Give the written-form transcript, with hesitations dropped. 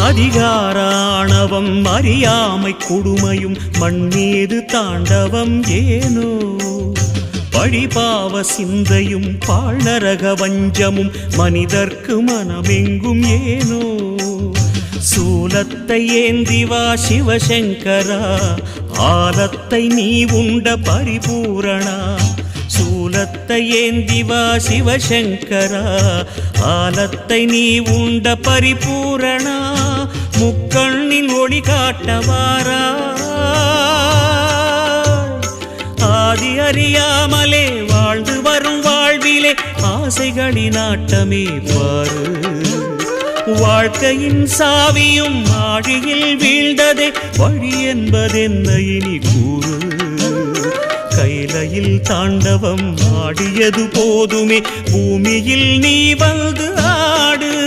அதிகாராணவம் அறியாமை கொடுமையும் மண்மீது தாண்டவம் ஏனோ பழிபாவ சிந்தையும் பாழ்நரக வஞ்சமும் மனிதர்க்கு மனமெங்கும் ஏனோ சூலத்தை ஏந்திவா சிவசங்கரா ஆலத்தை நீ உண்ட பரிபூரணா சூலத்தை ஏந்திவா சிவசங்கரா ஆலத்தை நீ உண்ட பரிபூரணா முக்கண்ணின் ஒளி காட்டவாரா ஆதி அறியாமலே வாழ்ந்து வரும் வாழ்விலே ஆசைகளின் ஆட்டமே பாரு வாழ்க்கையின் சாவியும் ஆழியில் வீழ்ந்ததே வழி என்பதென்ன இனி கூறு கைலையில் தாண்டவம் ஆடியது போதுமே பூமியில் நீ வந்து ஆடு